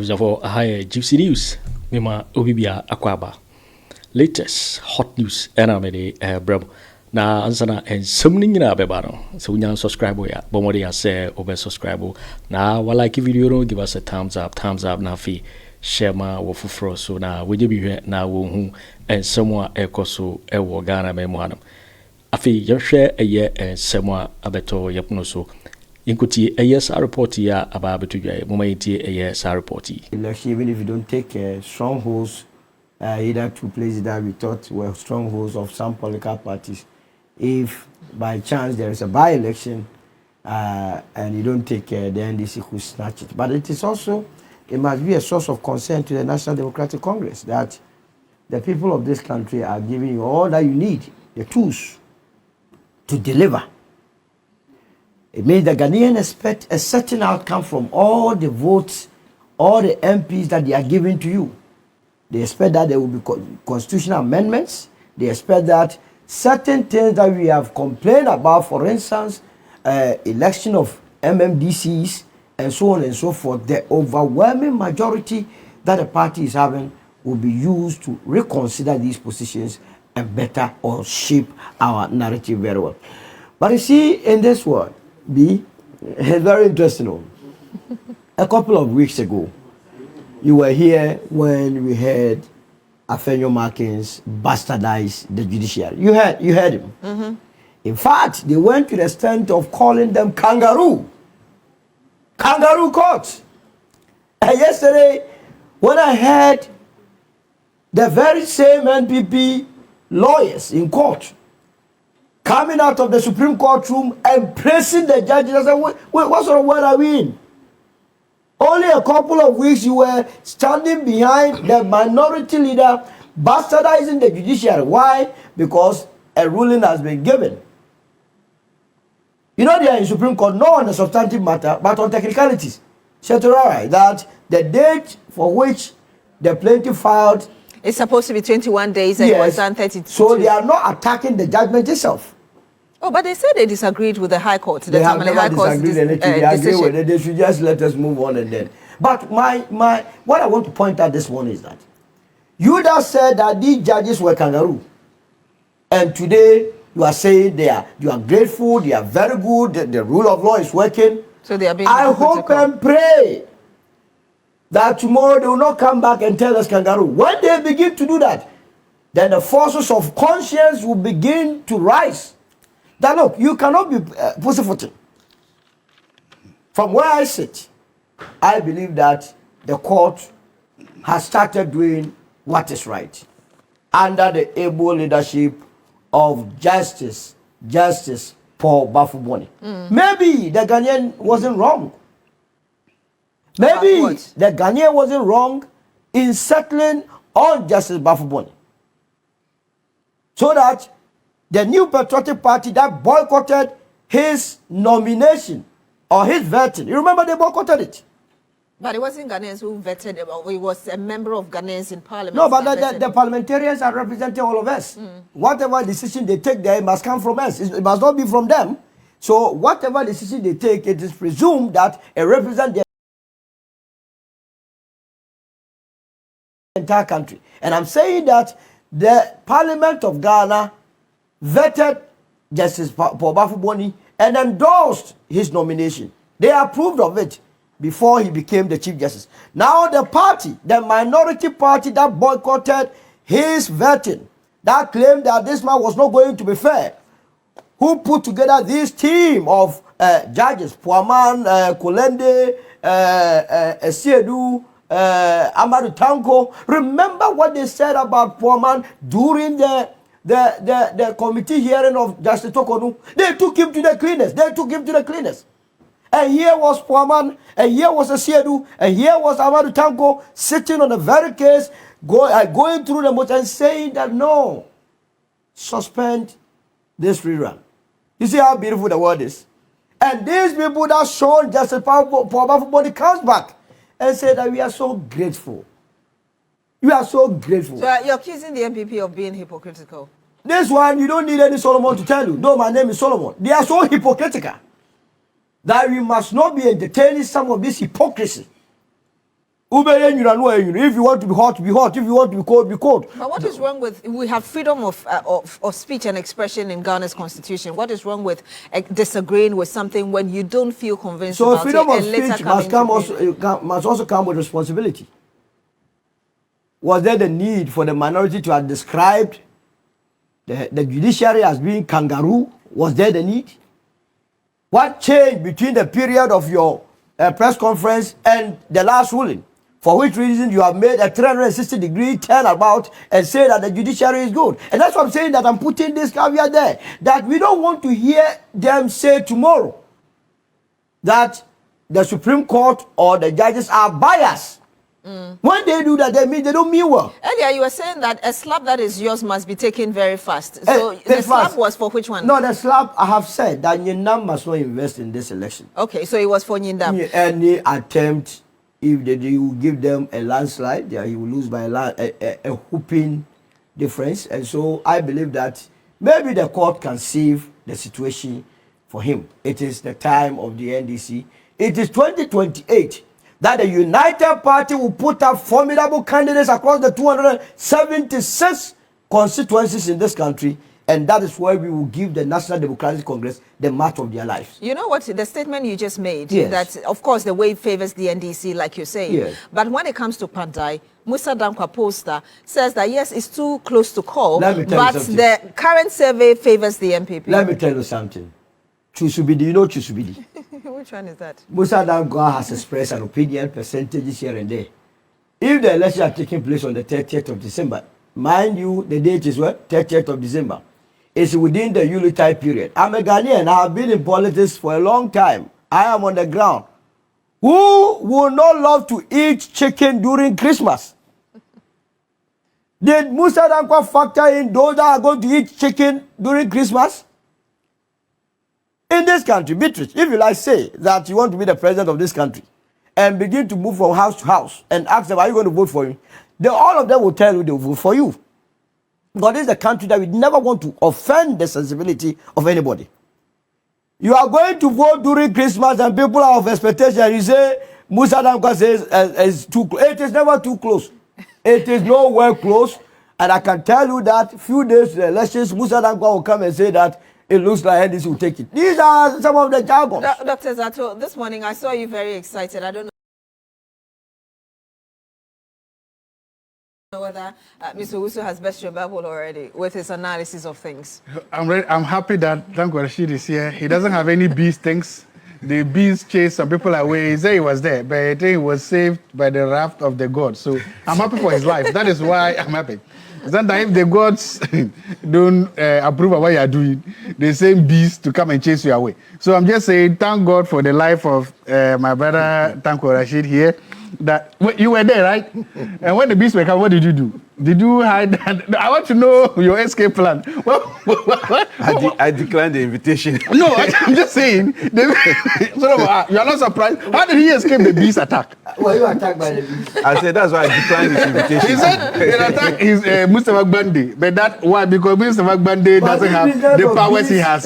Abujafo high Gypsy News. Mima Obibia Akwaba. Latest hot news enamede brabo. Na ansana and something in Abebano. So we subscribe ya. Bomodi ya say over subscribe. Na like video no give us a thumbs up na fi share ma wo fufro so na we be here na wo hu and someone ekoso e wo Ghana memo anam. Afi ye share eye and someone abeto yepno so. Inkuti AS report ya ababetu dwa momaiti AS report. Election, even if you don't take strongholds, either two places that we thought were strongholds of some political parties, if by chance there is a by-election and you don't take the NDC could snatch it. But it is also, it must be a source of concern to the National Democratic Congress that the people of this country are giving you all that you need, the tools to deliver. It means the Ghanaians expect a certain outcome from all the votes, all the MPs that they are giving to you. They expect that there will be constitutional amendments. They expect that certain things that we have complained about, for instance, election of MMDCs and so on and so forth, the overwhelming majority that the party is having will be used to reconsider these positions and better or shape our narrative very well. But you see, in this world, it's very interesting. A couple of weeks ago, you were here when we heard Afenyo Markins bastardize the judiciary. You heard him. Mm-hmm. In fact, they went to the extent of calling them kangaroo courts. And yesterday, when I heard the very same NPP lawyers in court coming out of the Supreme Court room and praising the judges, I said, what sort of word are we in? Only a couple of weeks you were standing behind the minority leader bastardizing the judiciary. Why? Because a ruling has been given. You know they are in Supreme Court, not on the substantive matter, but on technicalities. Right, that the date for which the plaintiff filed is supposed to be 21 days and it was done 32. So they are not attacking the judgment itself. Oh, but they said they disagreed with the High Court. They have never disagreed anything. They agree with it. They should just let us move on and then. But what I want to point out this one is that you just said that these judges were kangaroo, and today you are saying you are grateful, they are very good, the rule of law is working. So they are being I hope and pray that tomorrow they will not come back and tell us kangaroo. When they begin to do that, then the forces of conscience will begin to rise. That look, you cannot be pussyfooting. From where I sit, I believe that the court has started doing what is right under the able leadership of Justice Paul Bafuboni. Maybe the Ghanaian wasn't wrong. Maybe the Ghanaian wasn't wrong in settling on Justice Bafuboni. So that the New Patriotic Party that boycotted his nomination or his vetting. You remember they boycotted it? But it wasn't Ghanaians who vetted him. It was a member of Ghanaians in parliament. No, but the parliamentarians are representing all of us. Whatever decision they take there, it must come from us. It must not be from them. So whatever decision they take, it is presumed that it represents the entire country. And I'm saying that the Parliament of Ghana vetted Justice Paul Bafuboni and endorsed his nomination. They approved of it before he became the Chief Justice. Now the party, the minority party that boycotted his vetting, that claimed that this man was not going to be fair, who put together this team of judges, Puaman, Kolende, Esiedu, Amadou Tanko. Remember what they said about Puaman during the committee hearing of Justice Tokonu? They took him to the cleaners. And here was Puaman, and here was Esiedu, and here was Amadou Tanko sitting on the very case, going through the motion and saying that no, suspend this rerun. You see how beautiful the word is? And these people that showed Justice Paul Bafuboni comes back and say that we are so grateful. You are so grateful. So you're accusing the MPP of being hypocritical. This one, you don't need any Solomon to tell you. No, my name is Solomon. They are so hypocritical that we must not be entertaining some of this hypocrisy. If you want to be hot, be hot. If you want to be cold, be cold. But what is wrong with, we have freedom of speech and expression in Ghana's constitution. What is wrong with disagreeing with something when you don't feel convinced about it? So freedom of speech must also come with responsibility. Was there the need for the minority to have described the judiciary as being kangaroo? Was there the need? What changed between the period of your press conference and the last ruling? For which reason you have made a 360-degree turnabout and say that the judiciary is good. And that's what I'm saying, that I'm putting this caveat there. That we don't want to hear them say tomorrow that the Supreme Court or the judges are biased. When they do that, they don't mean well. Earlier, you were saying that a slap that is yours must be taken very fast. So the slap was for which one? No, the slap, I have said that Nyindam must not invest in this election. Okay, so it was for Nyindam. Any attempt, if they will give them a landslide, he will lose by a whooping difference. And so I believe that maybe the court can save the situation for him. It is the time of the NDC. It is 2028. That the United Party will put up formidable candidates across the 276 constituencies in this country, and that is where we will give the National Democratic Congress the match of their lives. You know what, the statement you just made, that of course the way favors the NDC, like you're saying, but when it comes to Pandai, Musa Dankwa poster says that yes, it's too close to call, but the current survey favors the MPP. Let me tell you something. Chusubidi, you know Chusubidi? Which one is that? Musa Dankwa has expressed an opinion, percentages here and there. If the election are taking place on the 30th of December, mind you, the date is what? 30th of December. It's within the Yuletide period. I'm a Ghanaian. I have been in politics for a long time. I am on the ground. Who would not love to eat chicken during Christmas? Did Musa Dankwa factor in those that are going to eat chicken during Christmas? In this country, Beatrice, if you like say that you want to be the president of this country and begin to move from house to house and ask them, are you going to vote for him? All of them will tell you they will vote for you. Because this is a country that we never want to offend the sensibility of anybody. You are going to vote during Christmas and people are of expectation and you say, Musa Dankwa says it's too close. It is never too close. It is nowhere close. And I can tell you that a few days to the elections, Musa Dankwa will come and say that it looks like this will take it. These are some of the jargons. Dr. Zato, this morning I saw you very excited. I don't know whether Mr. Owusu has best your Bible already with his analysis of things. I'm happy that Dankwa Rashid is here. He doesn't have any bees things. The bees chased some people away. He said he was there, but I think he was saved by the wrath of the gods. So I'm happy for his life. That is why I'm happy. Sometimes if the gods don't approve of what you are doing, they send bees to come and chase you away. So I'm just saying, thank God for the life of my brother Dankwa Rashid here. That you were there, right? And when the bees were coming, what did you do? Did you hide? I want to know your escape plan. I declined the invitation. No, I'm just saying. You are not surprised. How did he escape the bees attack? Well, you were attacked by the bees. I said that's why I declined his invitation. He said he attacked his Mustafa Gbande, but that why? Because Mustafa Gbande doesn't have the powers he has.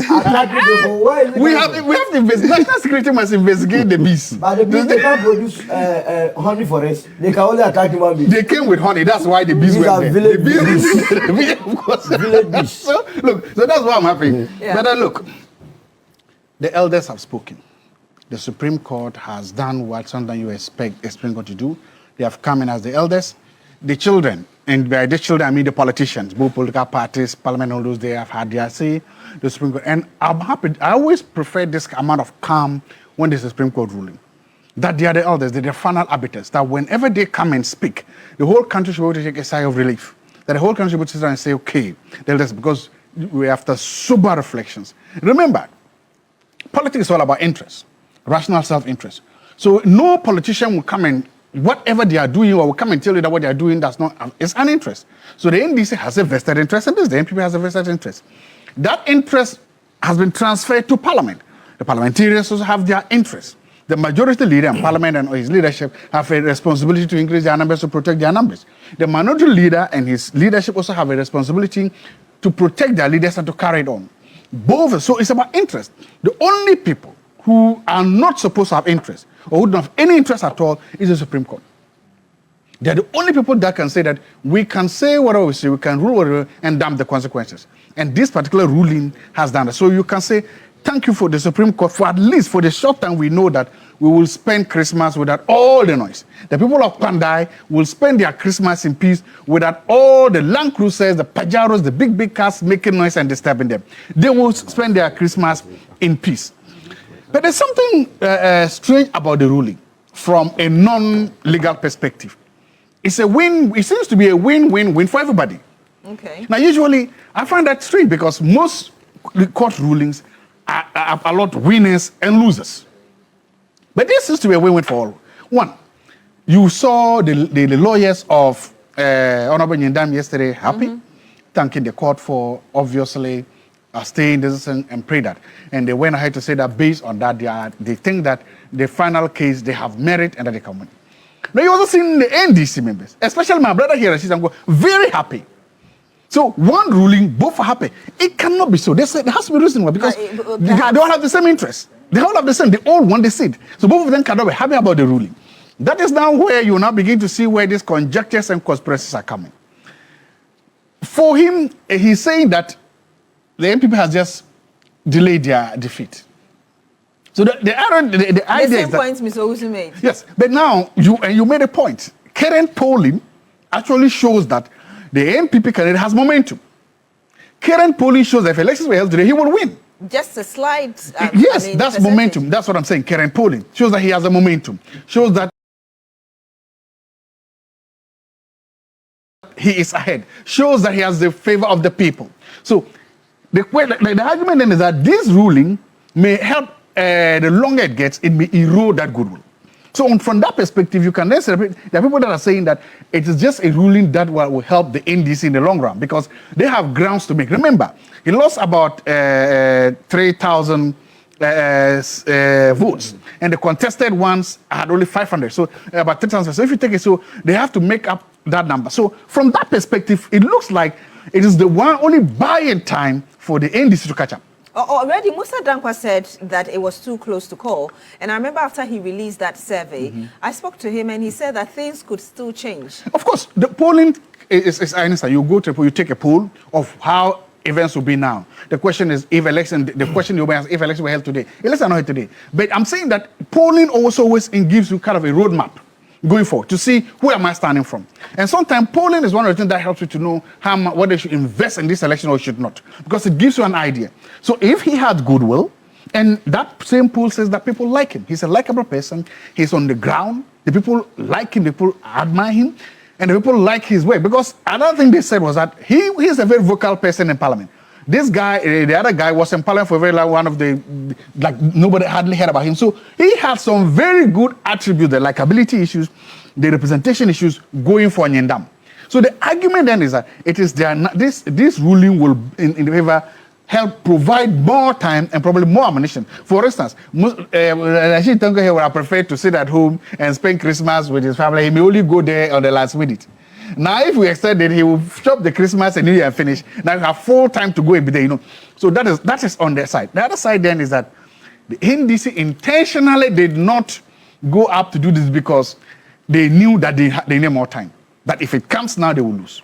We have to investigate. National security must investigate the bees. But the bees, they can't produce honey for us. They can only attack human beings. They came with honey. That's why the bees were there. Village bees. Of course. Village bees. So that's why I'm happy. Yeah. But look, the elders have spoken. The Supreme Court has done what sometimes you expect the Supreme Court to do. They have come in as the elders. The children, and by the children I mean the politicians, both political parties, parliament holders, they have had their say. The Supreme Court, and I'm happy. I always prefer this amount of calm when there's a Supreme Court ruling. That they are the elders, they're the final arbiters, that whenever they come and speak, the whole country should be able to take a sigh of relief. That the whole country should be able to sit down and say, okay, the elders, because we're after sober reflections. Remember, politics is all about interest, rational self-interest. So no politician will come and, whatever they are doing, or will come and tell you that what they are doing that's not, it's an interest. So the NDC has a vested interest in this, the NPP has a vested interest. That interest has been transferred to Parliament. The parliamentarians also have their interest. The majority leader in Parliament and his leadership have a responsibility to increase their numbers, to protect their numbers. The minority leader and his leadership also have a responsibility to protect their leaders and to carry it on. Both, so it's about interest. The only people who are not supposed to have interest, or who don't have any interest at all, is the Supreme Court. They're the only people that can say that we can say whatever we say, we can rule whatever, and damn the consequences. And this particular ruling has done that. So you can say, thank you for the Supreme Court, for at least for the short time we know that we will spend Christmas without all the noise. The people of Pandai will spend their Christmas in peace without all the Land Cruisers, the Pajaros, the big cars making noise and disturbing them. They will spend their Christmas in peace. But there's something strange about the ruling from a non-legal perspective. It's a win. It seems to be a win-win-win for everybody. Okay. Now, usually, I find that strange because most court rulings are a lot of winners and losers. But this seems to be a win-win for all. One, you saw the lawyers of Honorable Nyendam yesterday happy, thanking the court for obviously staying this and pray that. And they went ahead to say that based on that, they think that the final case, they have merit and that they can win. Now, you also seen the NDC members, especially my brother here, very happy. So one ruling, both are happy. It cannot be so. They said there has to be reason why, because they all have the same interest. They all have the same. They all want the seat. So both of them cannot be happy about the ruling. That is now where you now begin to see where these conjectures and conspiracies are coming. For him, he's saying that the NPP has just delayed their defeat. So the idea same is that, points Mr. Owusu made. Yes, but now you made a point. Current polling actually shows that the NPP candidate has momentum. Current polling shows that if elections were held today, he will win. Just a slight. Yes, that's momentum. That's what I'm saying. Current polling shows that he has a momentum. Shows that he is ahead. Shows that he has the favor of the people. So the argument then is that this ruling may help. The longer it gets, it may erode that goodwill. So from that perspective, you can then celebrate. There are people that are saying that it is just a ruling that will help the NDC in the long run because they have grounds to make. Remember, he lost about 3,000 votes, and the contested ones had only 500. So about 3,000. So if you take it, so they have to make up that number. So from that perspective, it looks like it is the one only buying time for the NDC to catch up. Already, Musa Dankwa said that it was too close to call. And I remember after he released that survey, I spoke to him and he said that things could still change. Of course, the polling is I understand. You go to a poll, you take a poll of how events will be now. The question is if election, the question you ask if elections were held today. Elections are not held today. But I'm saying that polling also always gives you kind of a roadmap going forward to see where am I standing from. And sometimes polling is one of the things that helps you to know whether you should invest in this election or should not, because it gives you an idea. So if he had goodwill, and that same poll says that people like him, he's a likable person, he's on the ground, the people like him, the people admire him, and the people like his way. Because another thing they said was that he's a very vocal person in parliament. This guy, the other guy, was in parliament for a very long one of the, like, nobody hardly heard about him. So he had some very good attributes, the likability issues, the representation issues going for Nyendam. So the argument then is that it is this ruling will, in the favor, help provide more time and probably more ammunition. For instance, Rashid Tanko here would have preferred to sit at home and spend Christmas with his family. He may only go there on the last minute. Now, if we extend it, he will shop the Christmas and New Year and finish. Now you have full time to go and be there, So that is on their side. The other side then is that the NDC intentionally did not go up to do this because they knew that they need more time. That if it comes now, they will lose.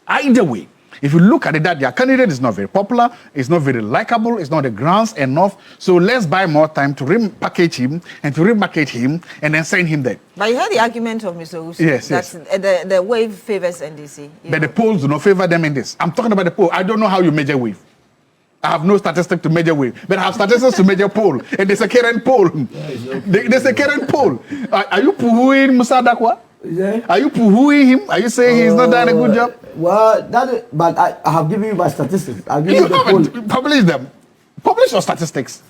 Either way, if you look at it, that their candidate is not very popular, it's not very likable, it's not the grounds enough. So let's buy more time to repackage him and to remarket him and then send him there. But you heard the argument of Mr. Owusu. Yes, the wave favors NDC. But the polls do not favor them in this. I'm talking about the poll. I don't know how you measure wave. I have no statistic to measure wave, but I have statistics to measure poll. And there's a current poll. There's a current poll. Are you poo-hooing Musa Dankwa? Yeah. Are you poo-hooing him? Are you saying he's not done a good job? Well, but I have given you my statistics. I'll give you haven't published them. Publish your statistics.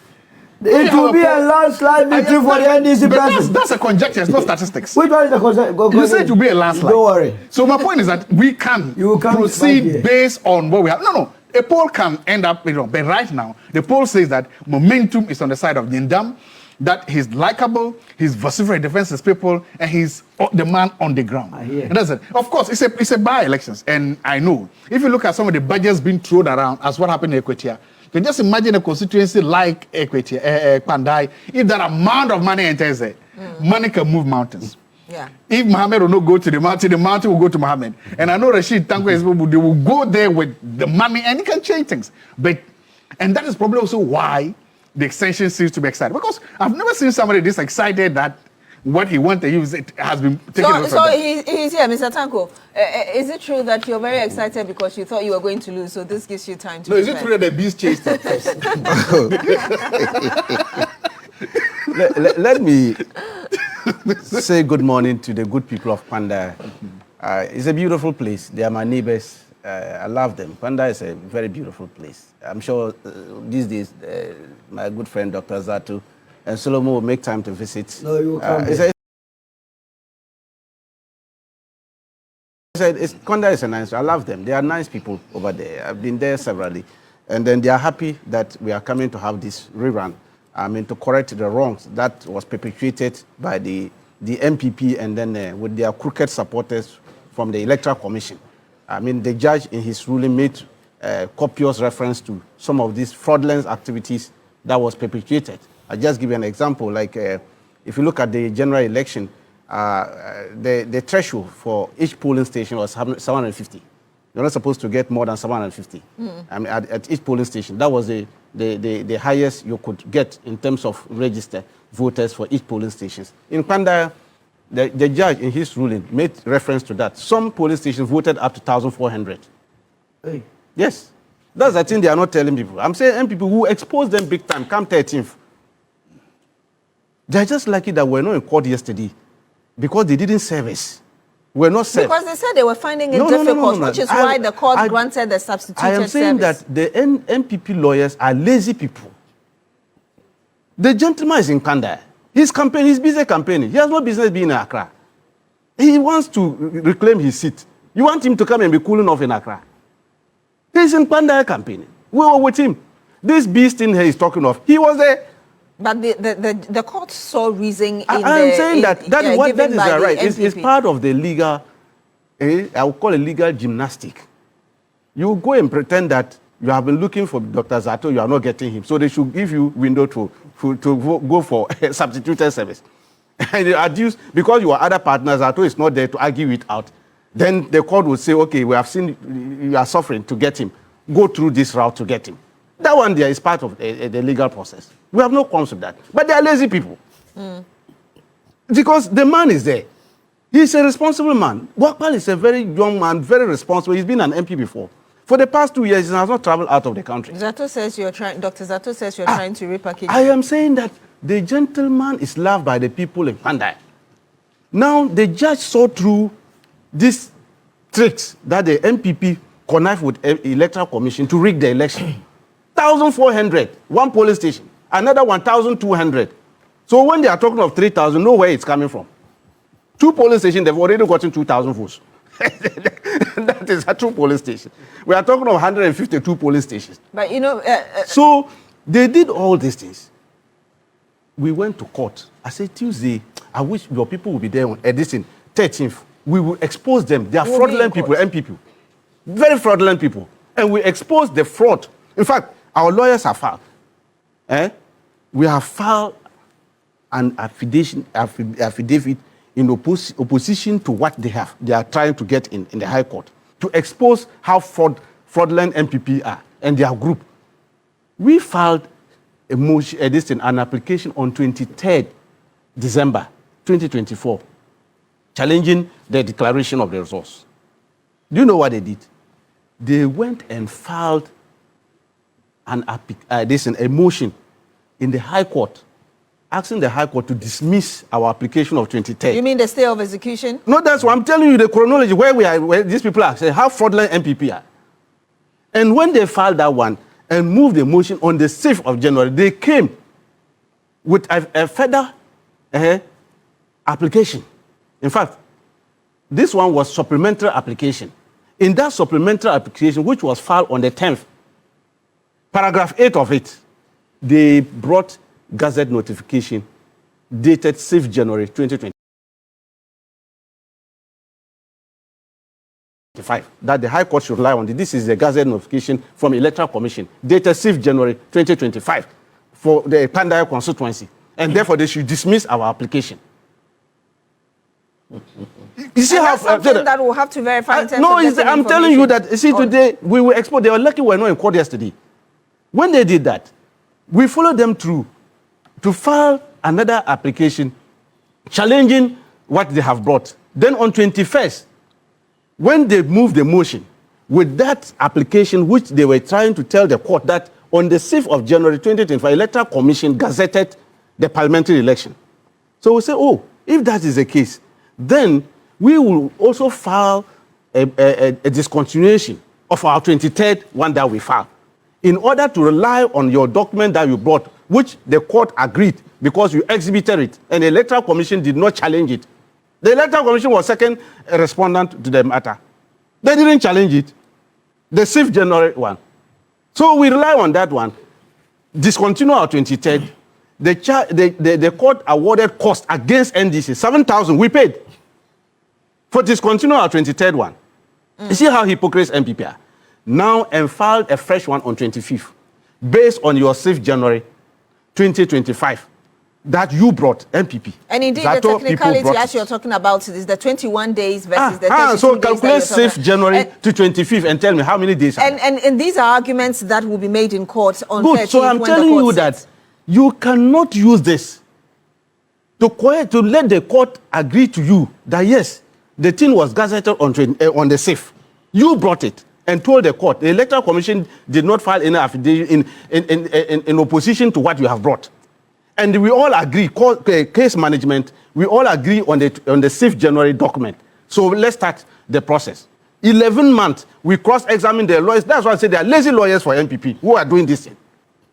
It will be a landslide victory for the NDC president. That's a conjecture, it's not statistics. Which one is the conjecture? You said it will be a landslide. Don't worry. So my point is that we can proceed based on what we have. No. A poll can end up, but right now, the poll says that momentum is on the side of Nyendam, that he's likable, he's vociferous, defends his people, and he's the man on the ground. And that's it. Of course, it's a by-elections, and I know. If you look at some of the budgets being thrown around, as what happened in Equatia, you can just imagine a constituency like Equatia, Pandai, if that amount of money enters there, money can move mountains. Yeah. If Mohammed will not go to the mountain will go to Mohammed. And I know Rashid Tanko is they will go there with the money and it can change things. And that is probably also why the extension seems to be excited. Because I've never seen somebody this excited that what he wanted it has been taken away from So them. he's here, Mr. Tanko. Is it true that you're very excited because you thought you were going to lose, so this gives you time to No, is it true that the beast chased him first? let me say good morning to the good people of Panda. It's a beautiful place. They are my neighbors. I love them. Panda is a very beautiful place. I'm sure these days my good friend Dr. Zato and Solomon will make time to visit. No, you will come Panda is a nice. I love them. They are nice people over there. I've been there severally, and then they are happy that we are coming to have this rerun. I mean, to correct the wrongs that was perpetuated by the MPP and then with their crooked supporters from the Electoral Commission. I mean, the judge in his ruling made copious reference to some of these fraudulent activities that was perpetuated. I'll just give you an example. Like, if you look at the general election, the threshold for each polling station was 750. You're not supposed to get more than 750. I mean, at each polling station, that was the highest you could get in terms of registered voters for each polling stations. In Panda, the judge in his ruling made reference to that. Some polling stations voted up to 1,400. Hey. Yes. That's the thing they are not telling people. I'm saying people who expose them big time, come 13th. They're just lucky that we're not in court yesterday because they didn't service. We're not served. Because they said they were finding it difficult, which is why the court granted the substituted I am saying service. that the MPP lawyers are lazy people. The gentleman is in Kanda. He's busy campaigning. He has no business being in Accra. He wants to reclaim his seat. You want him to come and be cooling off in Accra? He's in Kanda campaigning. We were with him. This beast in here is talking of. He was there. But the court saw reason in I am saying that is right. It's part of the legal, I would call it legal gymnastic. You go and pretend that you have been looking for Dr. Zato, you are not getting him. So they should give you window to go for substituted service. And they adduce, because your other partner, Zato, is not there to argue it out, then the court will say, okay, we have seen you are suffering to get him. Go through this route to get him. That one there is part of the legal process. We have no qualms with that. But they are lazy people. Because the man is there. He's a responsible man. Wakpal is a very young man, very responsible. He's been an MP before. For the past 2 years, he has not traveled out of the country. Dr. Zato says you're trying to repackage. I am saying that the gentleman is loved by the people in Pandai. Now, the judge saw through these tricks that the MPP connived with the Electoral Commission to rig the election. 1,400, one polling station. Another 1,200. So when they are talking of 3,000, know where it's coming from. Two polling stations, they've already gotten 2,000 votes. That is a true polling station. We are talking of 152 polling stations. But you know... so they did all these things. We went to court. I said, Tuesday, I wish your people will be there on editing 13th. We will expose them. They are fraudulent people, MPP. Very fraudulent people. And we expose the fraud. In fact, our lawyers have filed. We have filed an affidavit in opposition to what they are trying to get in the High Court to expose how fraudulent MPP are and their group. We filed a motion, an application on 23rd December 2024, challenging the declaration of the results. Do you know what they did? They went and filed a motion in the High Court, asking the High Court to dismiss our application of 23rd. You mean the stay of execution? No, that's what I'm telling you, the chronology, where these people are, say how fraudulent MPP are. And when they filed that one and moved the motion on the 6th of January, they came with a further application. In fact, this one was supplementary application. In that supplementary application, which was filed on the 10th, paragraph 8 of it, they brought Gazette notification dated 6th January 2025 that the High Court should rely on. This is the Gazette notification from Electoral Commission dated 6th January 2025 for the Pandaya constituency, and therefore they should dismiss our application. You see and how that's something that we'll have to verify. In terms no, of I'm telling you that. You see, today we were exposed. They were lucky we were not in court yesterday. When they did that, we followed them through to file another application challenging what they have brought. Then on 21st, when they moved the motion with that application, which they were trying to tell the court that on the 6th of January 2025, Electoral Commission gazetted the parliamentary election. So we say, oh, if that is the case, then we will also file a discontinuation of our 23rd one that we filed in order to rely on your document that you brought, which the court agreed because you exhibited it, and the Electoral Commission did not challenge it. The Electoral Commission was second respondent to the matter. They didn't challenge it. The 6th January one. So we rely on that one. Discontinue our 23rd. The court awarded cost against NDC, 7,000 we paid for discontinue our 23rd one. You see how hypocrites MPP are? Now and filed a fresh one on 25th based on your 6th January 2025 that you brought MPP. And indeed, the technicality as you're talking about is the 21 days versus the 32 so days. So calculate 6th January to 25th and tell me how many days. And these are arguments that will be made in court on 13th. Good, so I'm telling you that you cannot use this to let the court agree to you that yes, the thing was gazetted on the 6th. You brought it and told the court. The Electoral Commission did not file any affidavit in opposition to what you have brought. And we all agree, case management, we all agree on the 6th January document. So let's start the process. 11 months, we cross-examine the lawyers. That's why I say they are lazy lawyers for MPP who are doing this thing.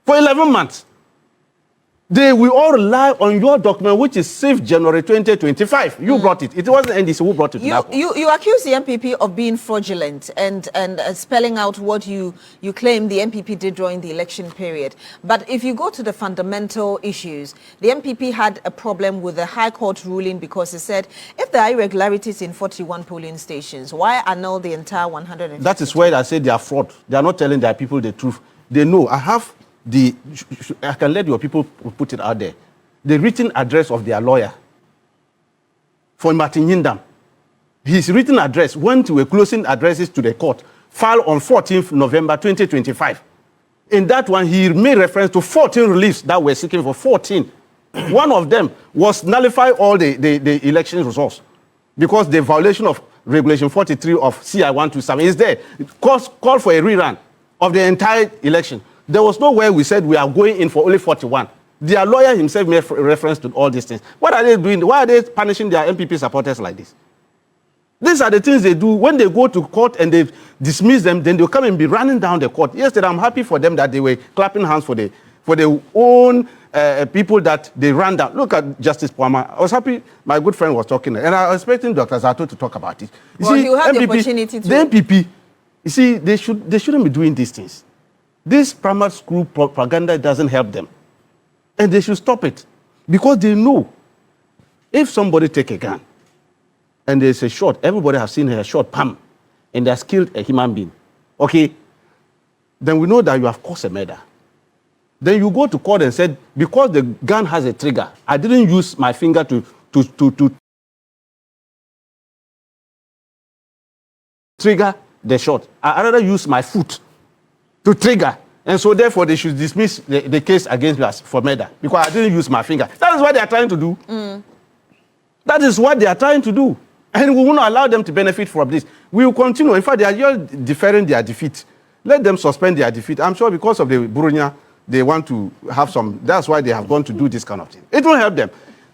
For 11 months. We all rely on your document, which is 6th January 2025. You brought it. It wasn't NDC who brought it. You accuse the MPP of being fraudulent and spelling out what you claim the MPP did during the election period. But if you go to the fundamental issues, the MPP had a problem with the High Court ruling because it said if there are irregularities in 41 polling stations, why annul the entire 150? That is why I say they are fraud. They are not telling their people the truth. They know. I can let your people put it out there. The written address of their lawyer for Martin Yindam. His written address went to a closing addresses to the court, filed on 14th November 2025. In that one, he made reference to 14 reliefs that were seeking for 14. One of them was nullify all the election results because the violation of Regulation 43 of CI 127 is there. Call for a rerun of the entire election. There was no way we said we are going in for only 41. Their lawyer himself made reference to all these things. What are they doing? Why are they punishing their MPP supporters like this? These are the things they do. When they go to court and they dismiss them, then they'll come and be running down the court. Yesterday, I'm happy for them that they were clapping hands for their own people that they ran down. Look at Justice Pwama. I was happy my good friend was talking, and I was expecting Dr. Zato to talk about it. You have the opportunity to. The MPP, you see, they shouldn't be doing these things. This primary school propaganda doesn't help them. And they should stop it. Because they know if somebody take a gun and there's a shot, everybody has seen a shot, pam, and they has killed a human being, okay, then we know that you have caused a murder. Then you go to court and said, because the gun has a trigger, I didn't use my finger to trigger the shot. I rather use my foot to trigger. And so therefore they should dismiss the case against us for murder because I didn't use my finger. That is what they are trying to do. That is what they are trying to do. And we will not allow them to benefit from this. We will continue. In fact, they are just deferring their defeat. Let them suspend their defeat. I'm sure because of the Burunya, they want to have some, that's why they have gone to do this kind of thing. It won't help them.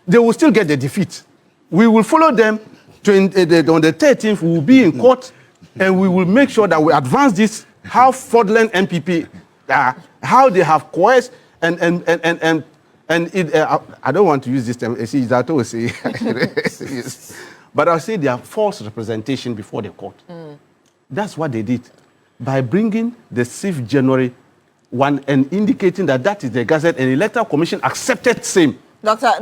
They will still get the defeat. We will follow them on the 13th. We will be in court and we will make sure that we advance this. How fraudulent MPP are, how they have coerced and it, I don't want to use this term. See, Zato will say, but I'll say they are false representation before the court. That's what they did by bringing the 6th January one and indicating that is the Gazette and Electoral Commission accepted same.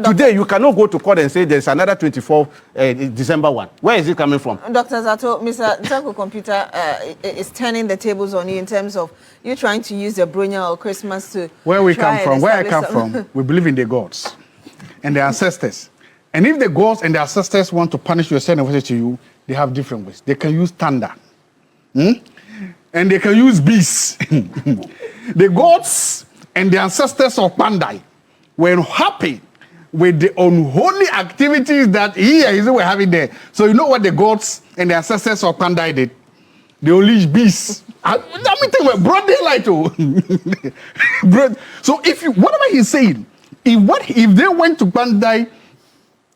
Today, you cannot go to court and say there's another 24 December one. Where is it coming from? Dr. Zato, Mr. Ntanko Computer is turning the tables on you in terms of you trying to use the Brunya or Christmas to... Where I come from, we believe in the gods and the ancestors. And if the gods and the ancestors want to punish you or send a message to you, they have different ways. They can use thunder. And they can use beasts. The gods and the ancestors of Pandai were happy with the unholy activities that he and his were having there. So you know what the gods and the ancestors of Pandai did? They unleashed beasts. Let me tell you, broad daylight. So if you, whatever he's saying, if they went to Pandai,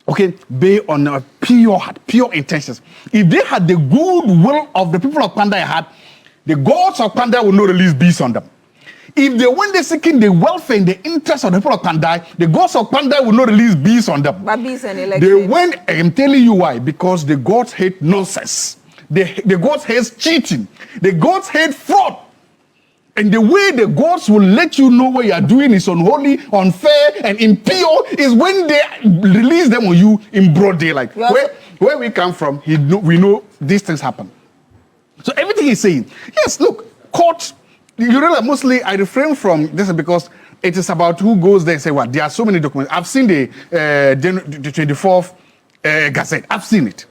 okay, based on a pure heart, pure intentions, if they had the good will of the people of Pandai had, the gods of Pandai would not release beasts on them. If they went there seeking the welfare and the interest of the people of Pandai, the gods of Pandai would not release beasts on them. But beasts and elections. They went, I'm telling you why, because the gods hate nonsense. The gods hate cheating. The gods hate fraud. And the way the gods will let you know what you are doing is unholy, unfair, and impure is when they release them on you in broad daylight. Where we come from, we know these things happen. So everything he's saying, yes, look, court, you realize mostly I refrain from this because it is about who goes there and say what. There are so many documents. I've seen the 24th Gazette. I've seen it.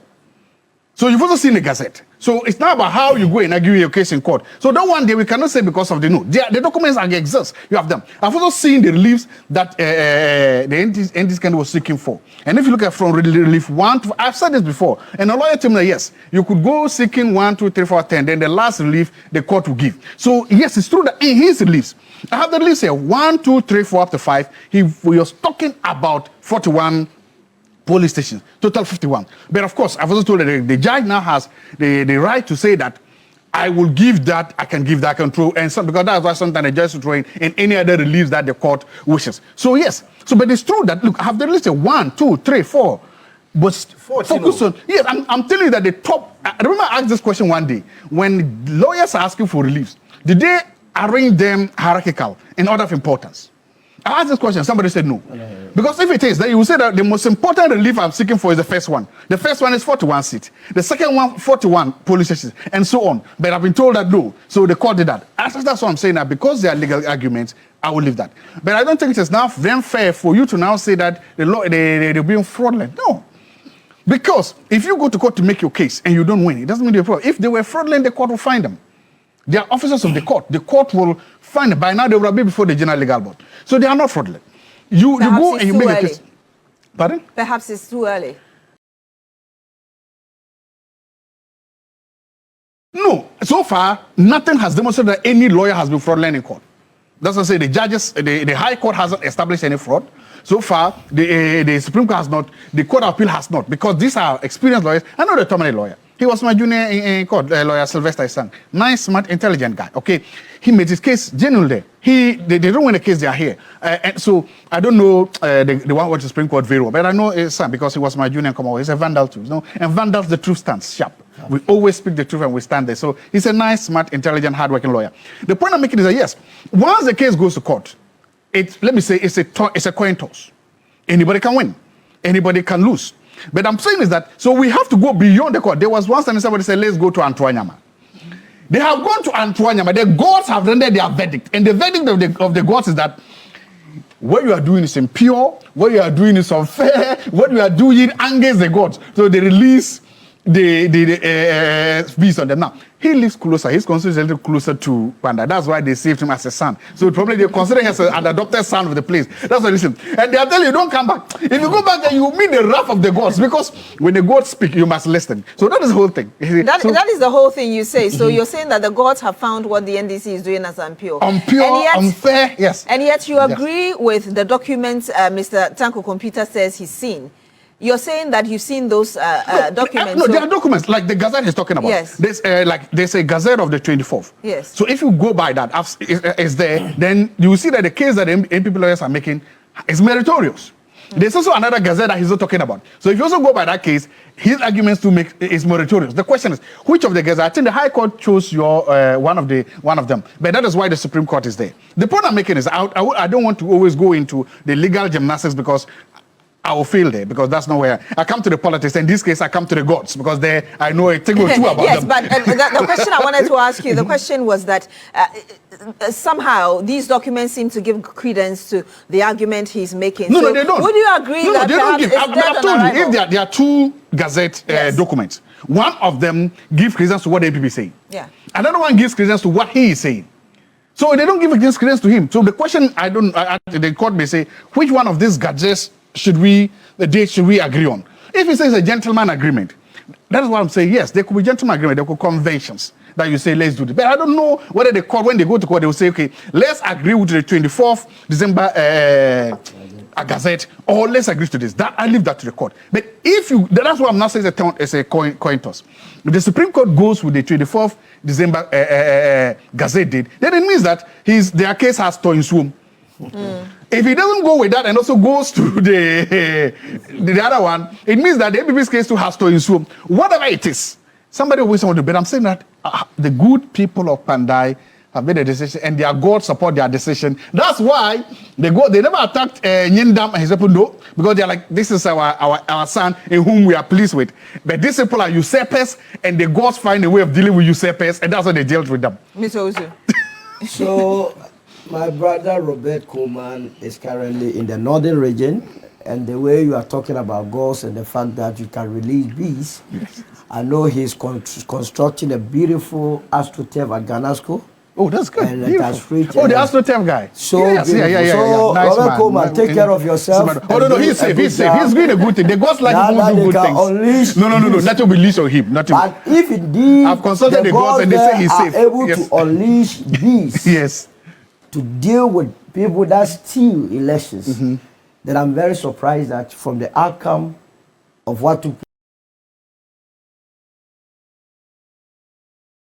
So you've also seen the Gazette. So it's not about how you go and argue your case in court. So that one day we cannot say because of the no. The documents exist. You have them. I've also seen the reliefs that the ND's kind was seeking for. And if you look at from relief 1 to, I've said this before, and a lawyer told me, yes, you could go seeking 1, 2, 3, 4, 10, then the last relief the court will give. So yes, it's true that in his reliefs, I have the reliefs here 1, 2, 3, 4 up to 5. He was talking about 41 police stations, total 51. But of course, I've also told that the judge now has the right to say that I will give that, I can give that control, and some, because that's why sometimes the judge will throw in any other reliefs that the court wishes. So yes, but it's true that, look, I have the list of 1, 2, 3, 4, but focus on, yes, I'm telling you that the top, I remember I asked this question one day, when lawyers are asking for reliefs, did they arrange them hierarchical in order of importance? I asked this question, somebody said no. Because if it is, then you will say that the most important relief I'm seeking for is the first one. The first one is 41 seats. The second one, 41 police stations, and so on. But I've been told that no. So the court did that. That's what I'm saying, that because they are legal arguments, I will leave that. But I don't think it is now then fair for you to now say that they're being fraudulent. No. Because if you go to court to make your case and you don't win, it doesn't mean you're fraud. If they were fraudulent, the court will find them. They are officers of the court. The court will find them. By now, they will be before the General Legal Board. So they are not fraudulent. You go and you make a case. Pardon? Perhaps it's too early. No. So far, nothing has demonstrated that any lawyer has been fraudulent in court. That's what I say. The judges, the High Court hasn't established any fraud. So far, the Supreme Court has not. The Court of Appeal has not. Because these are experienced lawyers. I know the terminal lawyer. He was my junior in court, lawyer Sylvester Isang. Nice, smart, intelligent guy. Okay, he made his case genuinely. They don't win the case, they are here. And so I don't know the one who went to Supreme Court very well, but I know his son because he was my junior in common. He's a vandal too, you know. And vandals, the truth stands sharp. We always speak the truth and we stand there. So he's a nice, smart, intelligent, hardworking lawyer. The point I'm making is that yes, once the case goes to court, let me say it's a coin toss. Anybody can win, anybody can lose. But I'm saying is that, so we have to go beyond the court. There was once somebody said, let's go to Antoanyama. They have gone to Antoanyama. The gods have rendered their verdict. And the verdict of the gods is that what you are doing is impure, what you are doing is unfair, what you are doing angers the gods. So they release the beast on them. Now, he lives closer. He's considered a little closer to Panda. That's why they saved him as a son. So probably they consider him as an adopted son of the place. That's what listen. And they are telling you, don't come back. If you go back there, you meet the wrath of the gods. Because when the gods speak, you must listen. So that is the whole thing. That is the whole thing you say. So you're saying that the gods have found what the NDC is doing as impure. Impure, unfair, yes. And yet you agree with the documents Mr. Tanko Computer says he's seen. You're saying that you've seen those documents. No, there are documents like the Gazette he's talking about. Yes. There's a Gazette of the 24th. Yes. So if you go by that, it's there, then you will see that the case that the NPP lawyers are making is meritorious. There's also another Gazette that he's not talking about. So if you also go by that case, his arguments to make is meritorious. The question is, which of the Gazettes? I think the High Court chose your one of them. But that is why the Supreme Court is there. The point I'm making is, I don't want to always go into the legal gymnastics because I will fail there because that's not where I come to the politics. In this case, I come to the gods because there I know a thing or two about yes, them. but the question I wanted to ask you, the question was that somehow these documents seem to give credence to the argument he's making. No, so no, they don't. Would you agree no, that they don't give. I've told you, if there are two Gazette documents, one of them gives credence to what the APP is saying. Yeah. Another one gives credence to what he is saying. So they don't give credence to him. So the question the court may say, which one of these gadgets should we agree on? If he says a gentleman agreement, that is what I'm saying. Yes, there could be gentleman agreement, there could be conventions that you say, let's do this. But I don't know whether the court, when they go to court, they will say, okay, let's agree with the 24th December Gazette, or let's agree to this. That I leave that to the court. But if you, that's what I'm not saying it's a coin toss. If the Supreme Court goes with the 24th December Gazette date, then it means that their case has to ensue. If he doesn't go with that and also goes to the other one, it means that the APP's case too has to ensue. Whatever it is, somebody always want to. But I'm saying that the good people of Pandai have made a decision, and their God support their decision. That's why they never attacked Nyindam and his people, no, because they're like, this is our son in whom we are pleased with. But these people are usurpers, and the gods find a way of dealing with usurpers, and that's why they dealt with them. Mr. Owusu. So, my brother Robert Coleman is currently in the northern region, and the way you are talking about gods and the fact that you can release bees, yes. I know he's constructing a beautiful astroturf at Ghana School. Oh, that's good. And the astroturf guy. So, yes, yeah. So, nice Robert Coleman, take care of yourself. Oh, no, he's safe. He's doing a good thing. The gods like him to do good things. No. Nothing will release on him. Nothing. But if indeed I've consulted the gods and they say he's safe. Able to unleash bees. Yes. To deal with people that steal elections, then I'm very surprised that from the outcome of what took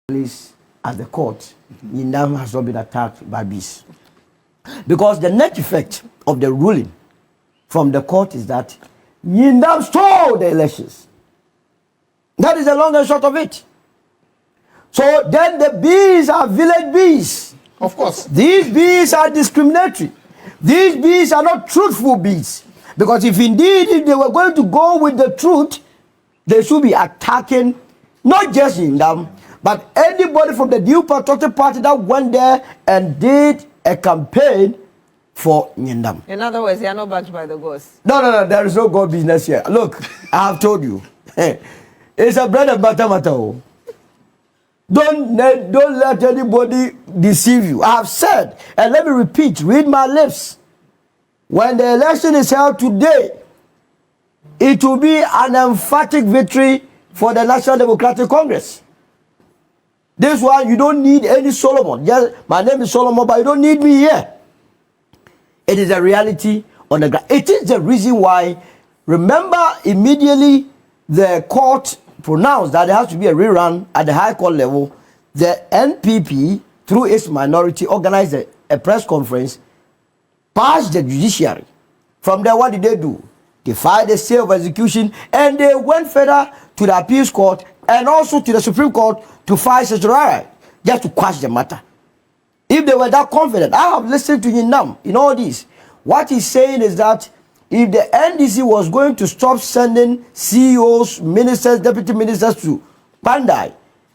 place at the court, Nyindam has not been attacked by bees. Because the net effect of the ruling from the court is that Nyindam stole the elections. That is the long and short of it. So then the bees are village bees. Of course. These bees are discriminatory. These bees are not truthful bees. Because if they were going to go with the truth, they should be attacking not just Nyindam, but anybody from the New Patriotic Party that went there and did a campaign for Nyindam. In other words, they are not backed by the gods. No, there is no God business here. Look, I have told you. It's a bread and butter matter. Don't let anybody deceive you. I have said, and let me repeat, read my lips. When the election is held today, it will be an emphatic victory for the National Democratic Congress. This one, you don't need any Solomon. Yes, my name is Solomon, but you don't need me here. It is a reality on the ground. It is the reason why, remember, immediately the court pronounced that there has to be a rerun at the high court level. The NPP, through its minority, organized a press conference, passed the judiciary. From there, what did they do? They filed a stay of execution, and they went further to the appeals court and also to the Supreme Court to file certiorari, just to quash the matter. If they were that confident, I have listened to Nyindam in all this. What he's saying is that if the NDC was going to stop sending CEOs, ministers, deputy ministers to Pandai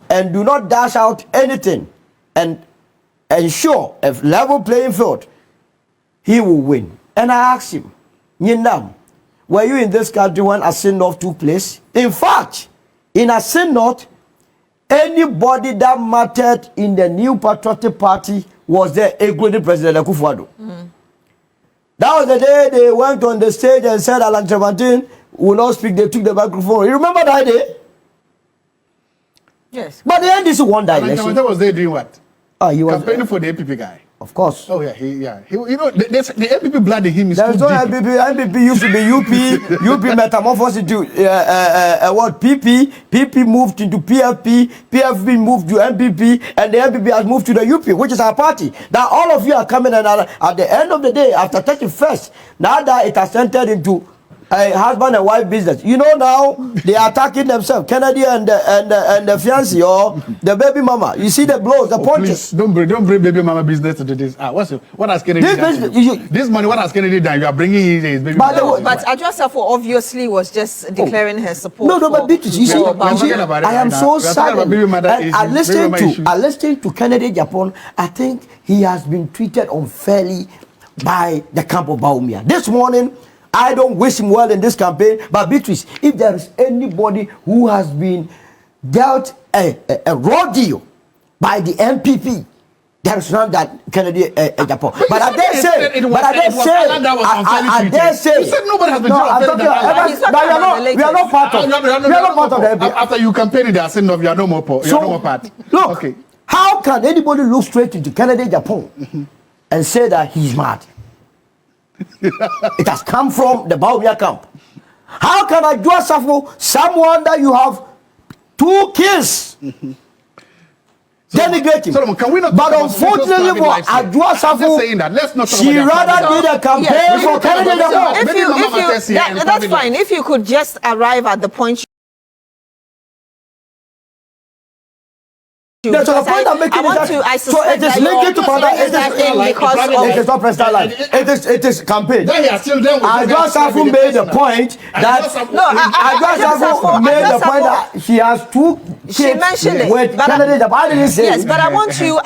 and do not dash out anything and ensure a level playing field, he will win. And I asked him, Nyindam, were you in this country when Asante North took place? In fact, in Asante North, anybody that mattered in the New Patriotic Party was there, including President Akufo Addo. That was the day they went on the stage and said Asante Bediatuo will not speak. They took the microphone. You remember that day? Yes. But the NDC won that election. Asante was there doing what? He was campaigning for the APP guy. Of course. Oh yeah, you know, the MPP blood in him is there is too no deep. MPP used to be UP metamorphosed into what PP moved into PFP moved to MPP, and the MPP has moved to the UP, which is our party. Now all of you are coming, and at the end of the day, after 31st, now that it has entered into a husband and wife business. You know now they are attacking themselves. Kennedy and the fiancé or the baby mama. You see the blows, the punches. Please, don't bring baby mama business into this. What has Kennedy done? This money, what has Kennedy done? You are bringing his baby mama. But Adwo Safo obviously was just declaring her support. No, but Beatrice, you see, I am so saddened. And I listened to Kennedy Agyapong. I think he has been treated unfairly by the camp of Bawumia. This morning, I don't wish him well in this campaign, but Beatrice, if there is anybody who has been dealt a raw deal by the MPP, there is not that Kennedy Agyapong. But I dare say, you said nobody has been we are not part of the MPP. After you campaign, they are saying no, you are no more part. Look, okay. How can anybody look straight into Kennedy Agyapong and say that he's mad? It has come from the Bawumia camp. How can Adwo Safo, someone that you have 2 kids, denigrate him? But unfortunately for Adwo Safo, she rather did a campaign for Kennedy Agyapong. That's fine. If you could just arrive at the point. That's the point I'm making. So it is linked to it is not personal life. It is campaign. Adwo Safo made the point that that she has 2 kids. She mentioned it. With Kennedy Agyapong. I didn't say yes, it. but I want you.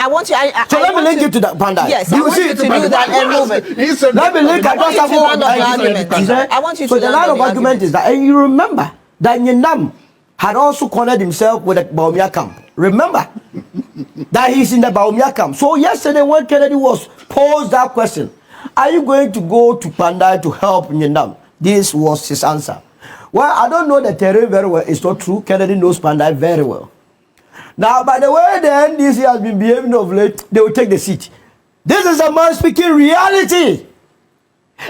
So let me link it to that panda. Yes, I want you to do that and move it. Let me link Adwo Safo. I want you to. So the line of argument is that, and you remember that Nyinam had also cornered himself with the Bawumia camp. Remember that he's in the Bawumia camp. So yesterday when Kennedy was posed that question, are you going to go to Panda to help Nyinam? This was his answer. Well, I don't know the terrain very well. It's not true. Kennedy knows Panda very well. Now, by the way the NDC has been behaving of late, they will take the seat. This is a man speaking reality.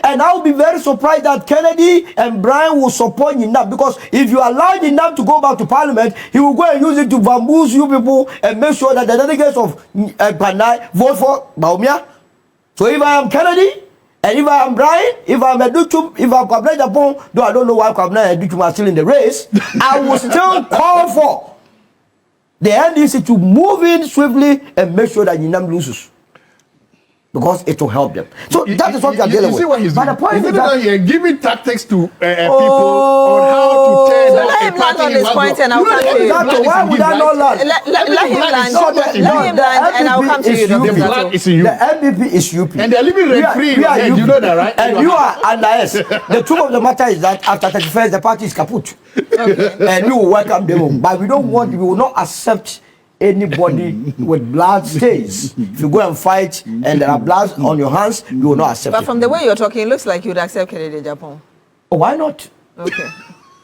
And I will be very surprised that Kennedy and Brian will support Nyinam, because if you allow Nyinam to go back to parliament, he will go and use it to bamboozle you people and make sure that the delegates of Pandai vote for Bawumia. So if I am Kennedy, and if I am Brian, if I am Educhum, if I am Kwabena Agyapong, though I don't know why Kwabena and Educhum are still in the race, I will still call for the NDC to move in swiftly and make sure that Nyinam loses. Because it will help them. So that is what you are dealing with. You see what he's doing? But the point is that you're giving tactics to people on how to tear down let him land on this point and I'll come to you. Why would I not land? Let him land. Let him land and I'll come to you. The blood is in you. The MPP is UP. And they're living rent-free. You know that, right? And you are under S. The truth of the matter is that after 31st, the party is kaput. Okay. And we will welcome them. But we will not accept anybody with blood stains. If you go and fight and there are blood on your hands, you will not accept But it. from the way you're talking, it looks like you'd accept Kennedy Agyapong. Oh, why not? Okay.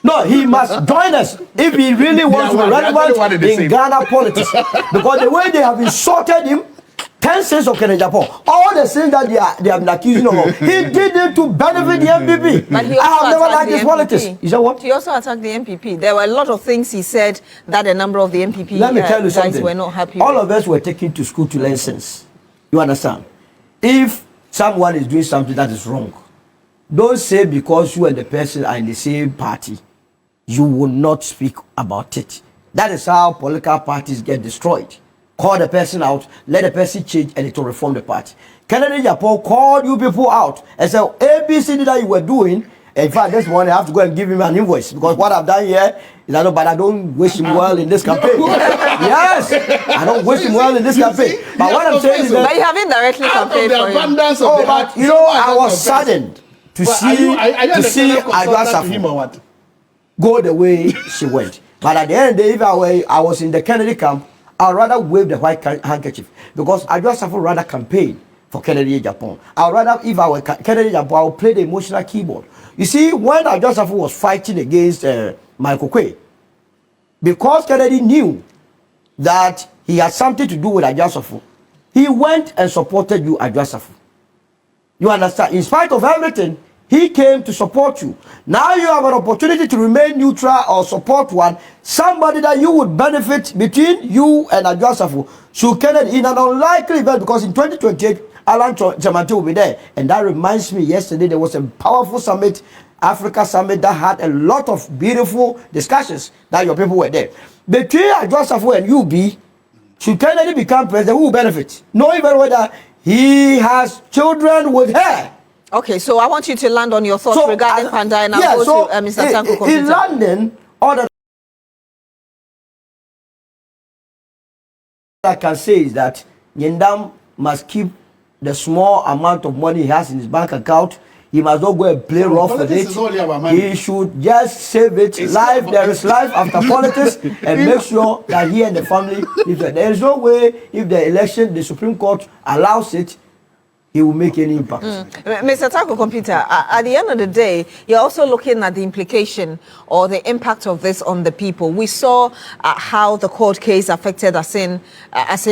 No, he must join us if he really wants to be relevant in Ghana politics. Because the way they have insulted him, 10 sins of Kennedy Agyapong, all the sins that they have been accusing of, he did it to benefit the MPP. But he I have also never liked his MPP. politics. Is that what? He also attacked the MPP. There were a lot of things he said that a number of the MPP Let me tell you guys something. were not happy All with. of us were taken to school to learn sense. You understand? If someone is doing something that is wrong, don't say because you and the person are in the same party, you will not speak about it. That is how political parties get destroyed. Call the person out, let the person change, and it will reform the party. Kennedy Agyapong called you people out and said, ABC that you were doing. In fact, this morning I have to go and give him an invoice, because what I've done here is but I don't wish him well in this campaign. Yes, I don't wish him well in this campaign. But what I'm saying is that, But you haven't directly campaigned for him. but you know, I was saddened to see Adwo Safo go the way she went. But at the end of the day, if I was in the Kennedy camp, I'd rather wave the white handkerchief, because Adwo Safo rather campaign for Kennedy Agyapong. I'd rather, if I were Kennedy Agyapong, I would play the emotional keyboard. You see, when Adwo Safo was fighting against Michael Kwe, because Kennedy knew that he had something to do with Adwo Safo, he went and supported you, Adwo Safo. You understand? In spite of everything, he came to support you. Now you have an opportunity to remain neutral or support somebody that you would benefit between you and Adwo Safo. So Kennedy, in an unlikely event, because in 2028, Alan Kyeremanteng will be there. And that reminds me, yesterday there was a powerful summit Africa Summit that had a lot of beautiful discussions that your people were there. Between Agyapong and UB, should Kennedy become president, who will benefit? Knowing very well that he has children with her. Okay, so I want you to land on your thoughts regarding Panda, and I'll go to Mr. Tanko. In London, all that I can say is that Nyendam must keep the small amount of money he has in his bank account. He must not go and play rough with it. He should just save it. Life, there is life after politics, and make sure that he and the family live there. There is no way, if the election, the Supreme Court allows it, he will make any impact. Mr. Tanko Computer, at the end of the day, you're also looking at the implication or the impact of this on the people. We saw how the court case affected Asin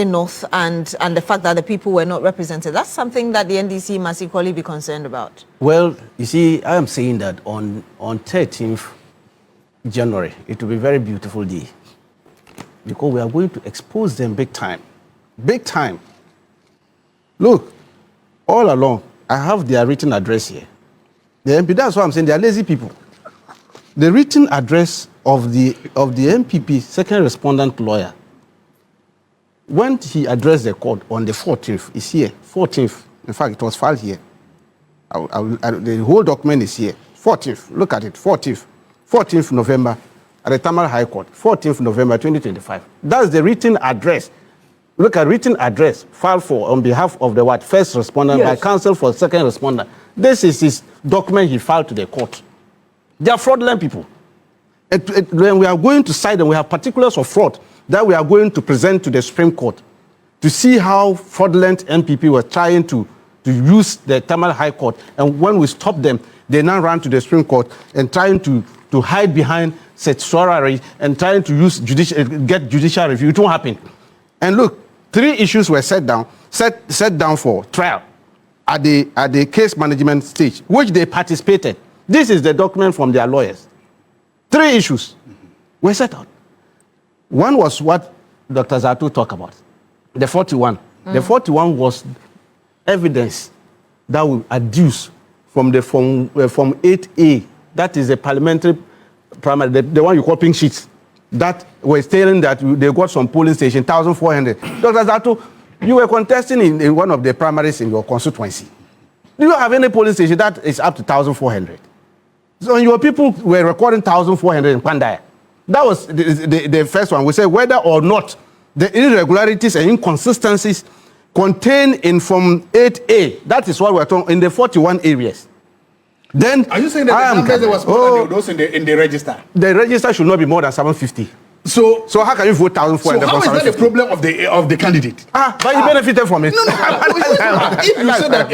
North and the fact that the people were not represented. That's something that the NDC must equally be concerned about. Well, you see, I am saying that on 13th January, it will be a very beautiful day because we are going to expose them big time. Big time. Look. All along, I have their written address here. The MP, that's what I'm saying, they are lazy people. The written address of the MPP second respondent lawyer, when he addressed the court on the 14th, is here. 14th, in fact, it was filed here. The whole document is here. 14th, look at it, 14th November, at the Tamil High Court, 14th November 2025. That's the written address. Look at written address filed for on behalf of the first respondent by counsel for second respondent. This is his document he filed to the court. They are fraudulent people. When we are going to cite them, we have particulars of fraud that we are going to present to the Supreme Court to see how fraudulent NPP were trying to use the Tamil High Court. And when we stop them, they now run to the Supreme Court and trying to hide behind certiorari and trying to use get judicial review. It won't happen. And look, 3 issues were set down for trial at the case management stage, which they participated. This is the document from their lawyers. 3 issues were set out. One was what Dr. Zato talked about, the 41. The 41 was evidence that will adduce from 8A, that is a parliamentary primary, the one you call pink sheets, that were stating that they got some polling station, 1,400. Dr. Zato, you were contesting in one of the primaries in your constituency. Do you have any polling station that is up to 1,400? So your people were recording 1,400 in Pandaya. That was the first one. We said whether or not the irregularities and inconsistencies contained in Form 8A, that is what we're talking in the 41 areas. Then are you saying that the numbers that was more than those in the register? The register should not be more than 750. So how can you vote 1,400? So how is that the problem of the candidate? But he benefited from it. No. If you say that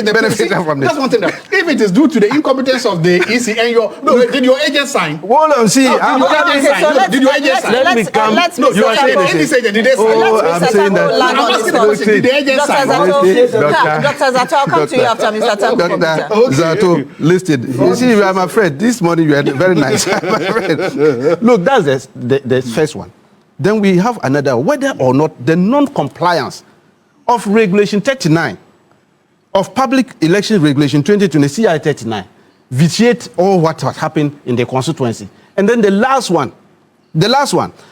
the benefited from it, that's one thing. If it is due to the incompetence of the EC and did your agent sign? Hold on, see. Did your agent sign? Let me come. No, you are saying did they sign? I'm saying that. I'm asking the question. Did the agent sign? Dr. Zato, I'll come to you after Mr. Tanko. Dr. Zato, listed. You see, I'm afraid this morning you are very nice. Look, that's the first one. Then we have another, whether or not the non-compliance of Regulation 39 of Public Election Regulation 2020 CI 39 vitiate all what has happened in the constituency. And then the last one,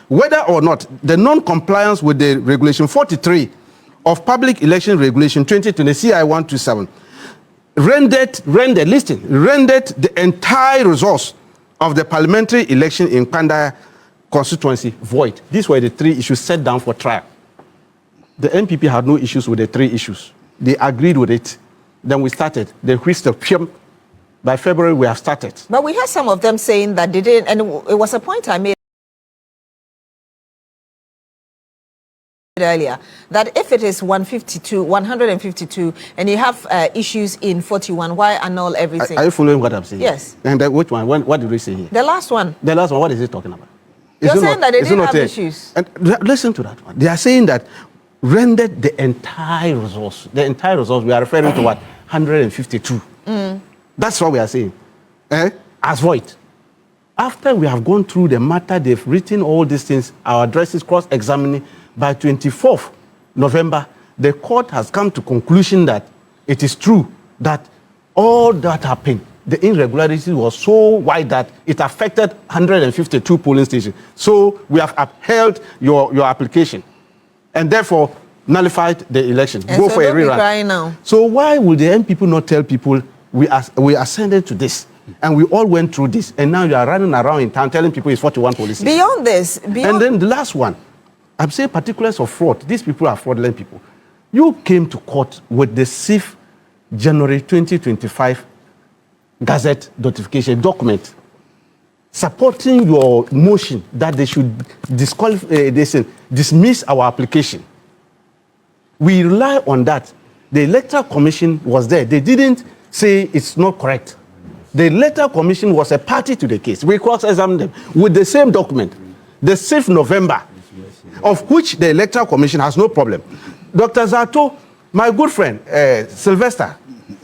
whether or not the non-compliance with the Regulation 43 of Public Election Regulation 2020 CI 127 rendered the entire resource of the parliamentary election in Pandaya constituency void. These were the 3 issues set down for trial. The NPP had no issues with the 3 issues. They agreed with it. Then we started. The whisk of PM. By February, we have started. But we heard some of them saying that they didn't, and it was a point I made earlier, that if it is 152, and you have issues in 41, why annul everything? Are you following what I'm saying? Yes. And which one? What did we say here? The last one. The last one, what is it talking about? You're saying that they didn't have issues. And listen to that one. They are saying that rendered the entire resource. The entire resource, we are referring to what? 152. That's what we are saying. As void. After we have gone through the matter, they've written all these things, our addresses cross-examining, by 24th November, the court has come to conclusion that it is true that all that happened, the irregularity was so wide that it affected 152 polling stations. So we have upheld your application and therefore nullified the election. And go so for a don't be rerun. crying now. So why would the NPP not tell people we ascended to this and we all went through this and now you are running around in town telling people it's 41 policies? Beyond this, And then the last one, I'm saying particulars of fraud. These people are fraudulent people. You came to court with the 6th January 2025 Gazette notification document supporting your motion that they should dismiss our application. We rely on that. The Electoral Commission was there. They didn't say it's not correct. The Electoral Commission was a party to the case. We cross-examined them with the same document, the 6th November, of which the Electoral Commission has no problem. Dr. Zato, my good friend, Sylvester,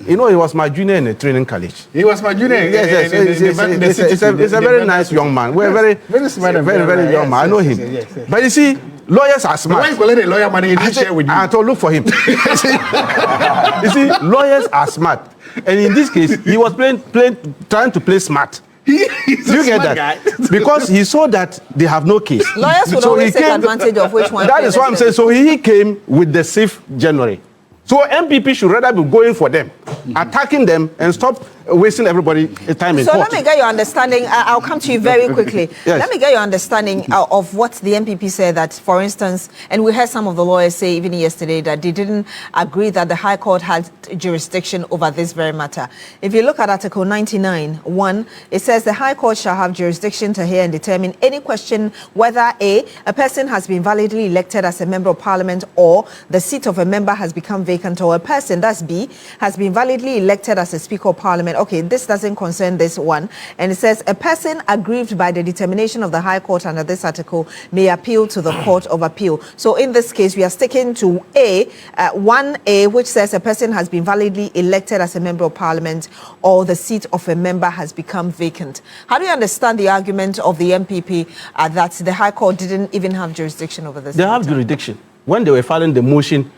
you know, he was my junior in the training college. He was my junior. Yes. He's a very nice young man. We're very smart, very young man. I know him. Yes. But you see, lawyers are smart. Why you collect a lawyer money? He didn't share with you. I told look for him. You see, lawyers are smart, and in this case, he was trying to play smart. He's you a get smart that? guy. Because he saw that they have no case. Lawyers would always take advantage of which one. That is what I'm saying. So he came with the 6th January. So MPP should rather be going for them, attacking them, and stop wasting everybody time in So court. let me get your understanding. I'll come to you very quickly. Yes. Let me get your understanding of what the MPP said that, for instance, and we heard some of the lawyers say even yesterday that they didn't agree that the High Court had jurisdiction over this very matter. If you look at Article 99(1), it says the High Court shall have jurisdiction to hear and determine any question whether a person has been validly elected as a member of Parliament or the seat of a member has become vacant or a person, that's B, has been validly elected as a Speaker of Parliament. Okay, this doesn't concern this one. And it says a person aggrieved by the determination of the High Court under this article may appeal to the Court of Appeal. So in this case, we are sticking to 1A, which says a person has been validly elected as a member of Parliament or the seat of a member has become vacant. How do you understand the argument of the MPP that the High Court didn't even have jurisdiction over this? They have jurisdiction. When they were filing the motion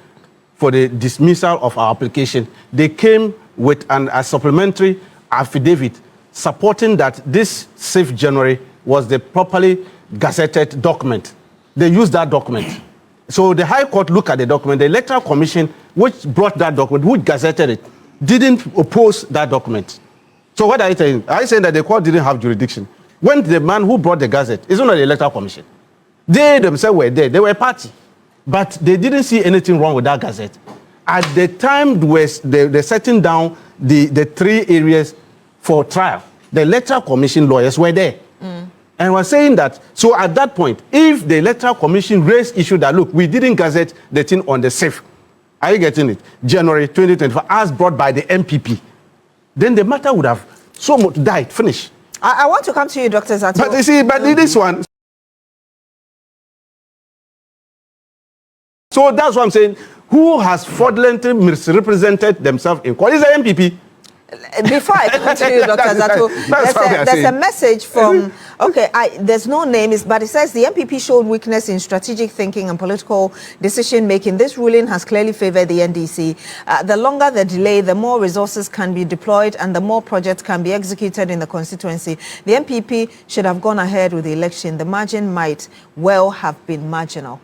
for the dismissal of our application, they came with a supplementary affidavit supporting that this 6th January was the properly gazetted document. They used that document. So the High Court looked at the document. The Electoral Commission, which brought that document, which gazetted it, didn't oppose that document. So what are you saying? Are you saying that the court didn't have jurisdiction? When the man who brought the gazette is not the Electoral Commission. They themselves were there. They were a party. But they didn't see anything wrong with that gazette. At the time they're setting down the 3 areas for trial, the Electoral Commission lawyers were there. And were saying that, so at that point, if the Electoral Commission raised issue that, look, we didn't gazette the thing on the 6th, are you getting it? January 2024, as brought by the MPP, then the matter would have so much died, finished. I want to come to you, Dr. Zato. But you see, this one, so that's what I'm saying. Who has fraudulently misrepresented themselves in court? Is the MPP. Before I come to you, Dr. Zato, there's a message from, there's no name, but it says the MPP showed weakness in strategic thinking and political decision-making. This ruling has clearly favored the NDC. The longer the delay, the more resources can be deployed and the more projects can be executed in the constituency. The MPP should have gone ahead with the election. The margin might well have been marginal.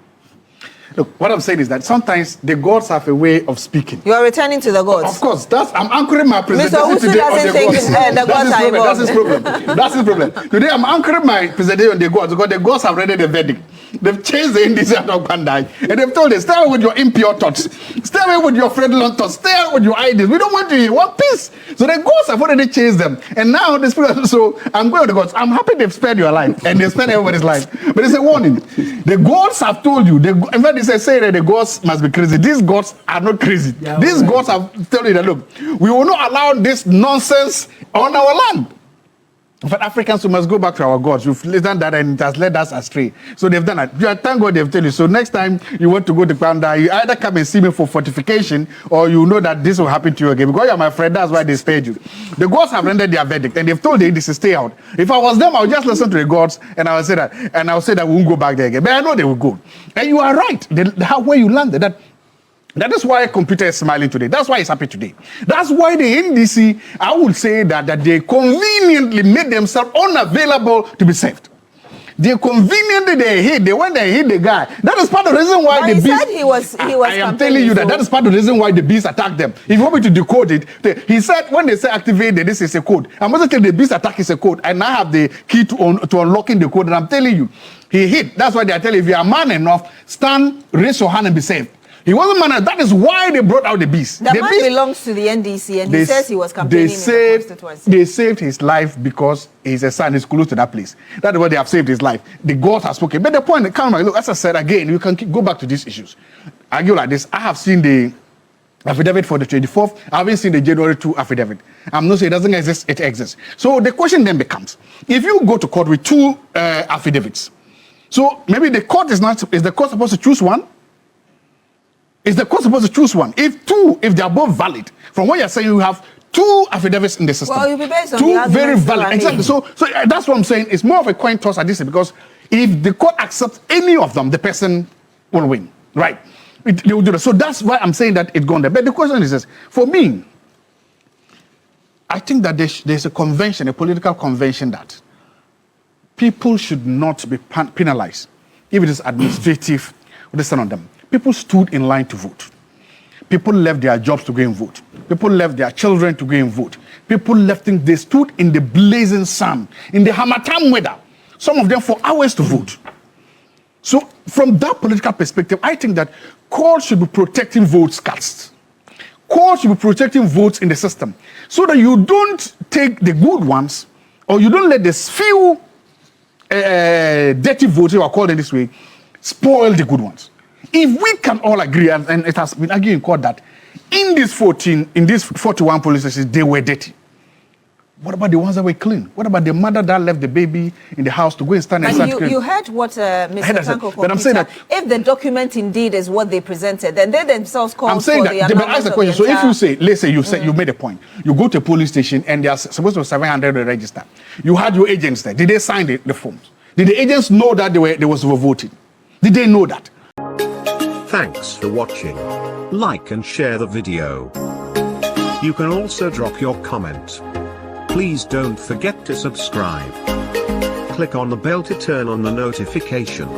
Look, what I'm saying is that sometimes the gods have a way of speaking. You are returning to the gods. Of course, I'm anchoring my presentation Mr. Owusu today on doesn't the think gods. the gods are involved. That's his problem. That's his problem. Today I'm anchoring my presentation on the gods because the gods have read the verdict. They've changed the NDC out of Bandai and they've told us, stay away with your impure thoughts. Stay away with your fraudulent thoughts. Stay away with your ideas. We don't want to hear one piece. So the gods have already changed them. And now the spirit, so I'm going to the gods. I'm happy they've spared your life and they spared everybody's life. But it's a warning. The gods have told you, in fact, they say that the gods must be crazy. These gods are not crazy. Yeah, These gods have told you that, look, we will not allow this nonsense on our land. But Africans, we must go back to our gods. We've done that and it has led us astray. So they've done that. Thank God they've told you. So next time you want to go to Kwanda, you either come and see me for fortification or you know that this will happen to you again. Because you're my friend, that's why they spared you. The gods have rendered their verdict and they've told the NDC to stay out. If I was them, I would just listen to the gods and I would say that. And I would say that we won't go back there again. But I know they will go. And you are right. Where you landed, that That is why computer is smiling today. That's why it's happy today. That's why the NDC, I would say that they conveniently made themselves unavailable to be saved. They conveniently when they hit the guy. That is part of the reason why the beast. He said he was. I am telling you that is part of the reason why the beast attacked them. If you want me to decode it, he said when they say activate, this is a code. I'm going to tell the beast attack is a code, and I have the key to unlocking the code. And I'm telling you, he hit. That's why they are telling you, if you are man enough, stand, raise your hand, and be saved. He wasn't man enough. That is why they brought out the beast. The man belongs to the NDC, and he says he was campaigning in the constituency. They saved his life because he's a son. He's close to that place. That's why they have saved his life. The God has spoken. But the point, look, as I said again, you can go back to these issues. Argue like this. I have seen the affidavit for the 24th. I haven't seen the January 2 affidavit. I'm not saying it doesn't exist. It exists. So the question then becomes, if you go to court with two affidavits, so maybe the court is the court supposed to choose one? Is the court supposed to choose one? If they are both valid, from what you're saying, you have two affidavits in the system. Well, you'll be based on two the very valid. Made. Exactly. So that's what I'm saying. It's more of a coin toss at this, because if the court accepts any of them, the person will win. Right? They will do that. So that's why I'm saying that it's gone there. But the question is this: for me, I think that there's a convention, a political convention, that people should not be penalized if it is administrative. Listen on them. People stood in line to vote. People left their jobs to go and vote. People left their children to go and vote. People they stood in the blazing sun, in the harmattan weather, some of them for hours to vote. So from that political perspective, I think that courts should be protecting votes cast. Courts should be protecting votes in the system, so that you don't take the good ones, or you don't let this few dirty votes, or call it this way, spoil the good ones. If we can all agree, and it has been argued in court, that in these 41 police stations, they were dirty. What about the ones that were clean? What about the mother that left the baby in the house to go and stand and start clean? You heard what Mr. Tanko But I'm saying that if the document indeed is what they presented, then they themselves call for the annulment but ask the question. So if you say, let's say you made a point, you go to a police station and there's supposed to be 700 registered. You had your agents there. Did they sign the forms? Did the agents know that there was voting? Did they know that? Thanks for watching. Like and share the video. You can also drop your comment. Please don't forget to subscribe. Click on the bell to turn on the notification.